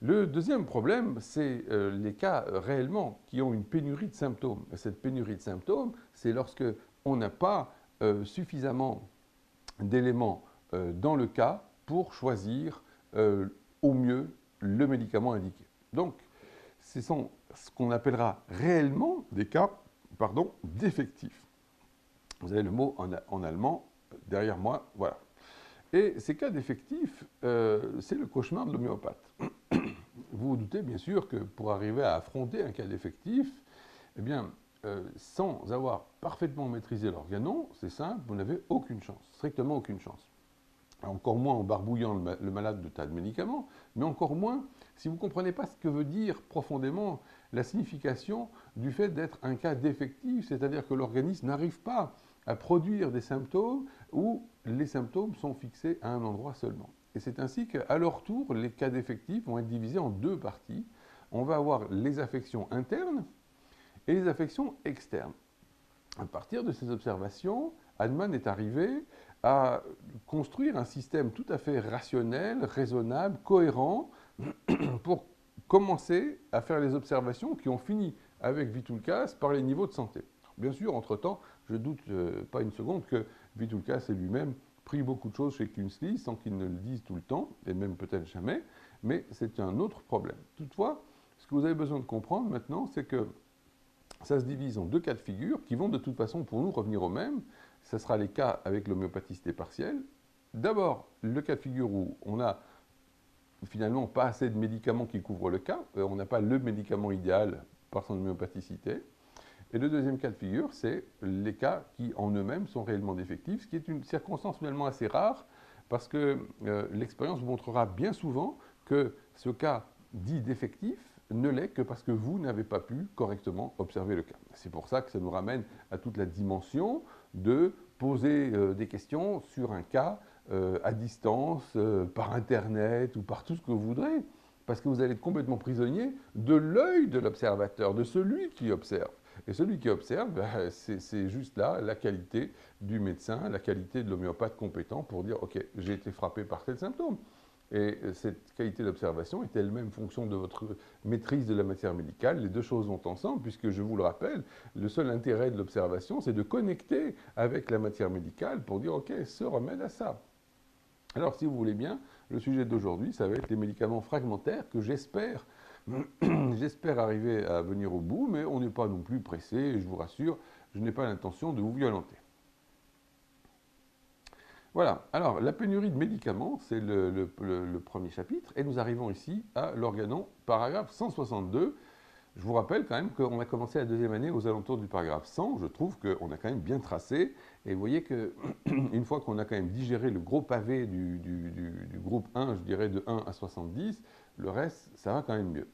Le deuxième problème, c'est les cas réellement qui ont une pénurie de symptômes. Et cette pénurie de symptômes, c'est lorsque on n'a pas suffisamment d'éléments dans le cas pour choisir au mieux le médicament indiqué. Donc, ce sont ce qu'on appellera réellement des cas défectifs. Vous avez le mot en allemand derrière moi, voilà. Et ces cas défectifs, c'est le cauchemar de l'homéopathe. Vous vous doutez bien sûr que pour arriver à affronter un cas défectif, eh bien, sans avoir parfaitement maîtrisé l'organon, c'est simple, vous n'avez aucune chance, strictement aucune chance. Encore moins en barbouillant le malade de tas de médicaments, mais encore moins si vous ne comprenez pas ce que veut dire profondément la signification du fait d'être un cas défectif, c'est-à-dire que l'organisme n'arrive pas à produire des symptômes où les symptômes sont fixés à un endroit seulement. Et c'est ainsi qu'à leur tour, les cas défectifs vont être divisés en deux parties. On va avoir les affections internes et les affections externes. À partir de ces observations, Hahnemann est arrivé à construire un système tout à fait rationnel, raisonnable, cohérent, pour commencer à faire les observations qui ont fini avec Vitoulkas par les niveaux de santé. Bien sûr, entre-temps, je ne doute pas une seconde que Vitoulkas ait lui-même pris beaucoup de choses chez Künstli sans qu'il ne le dise tout le temps, et même peut-être jamais, mais c'est un autre problème. Toutefois, ce que vous avez besoin de comprendre maintenant, c'est que ça se divise en deux cas de figure qui vont de toute façon pour nous revenir au même. Ce sera les cas avec l'homéopathicité partielle. D'abord, le cas de figure où on n'a finalement pas assez de médicaments qui couvrent le cas, on n'a pas le médicament idéal par son homéopathicité. Et le deuxième cas de figure, c'est les cas qui en eux-mêmes sont réellement défectifs, ce qui est une circonstance finalement assez rare, parce que l'expérience vous montrera bien souvent que ce cas dit défectif ne l'est que parce que vous n'avez pas pu correctement observer le cas. C'est pour ça que ça nous ramène à toute la dimension de poser des questions sur un cas à distance, par Internet ou par tout ce que vous voudrez, parce que vous allez être complètement prisonnier de l'œil de l'observateur, de celui qui observe. Et celui qui observe, ben, c'est juste là la qualité du médecin, la qualité de l'homéopathe compétent pour dire « Ok, j'ai été frappé par tel symptôme ». Et cette qualité d'observation est elle-même fonction de votre maîtrise de la matière médicale. Les deux choses vont ensemble, puisque je vous le rappelle, le seul intérêt de l'observation, c'est de connecter avec la matière médicale pour dire « Ok, ce remède à ça ». Alors, si vous voulez bien, le sujet d'aujourd'hui, ça va être les médicaments fragmentaires que j'espère arriver à venir au bout, mais on n'est pas non plus pressé, et je vous rassure, je n'ai pas l'intention de vous violenter. Voilà, alors la pénurie de médicaments, c'est le premier chapitre, et nous arrivons ici à l'organon, paragraphe 162. Je vous rappelle quand même qu'on a commencé la deuxième année aux alentours du paragraphe 100, je trouve qu'on a quand même bien tracé, et vous voyez qu'une fois qu'on a quand même digéré le gros pavé du groupe 1, je dirais de 1 à 70, le reste, ça va quand même mieux.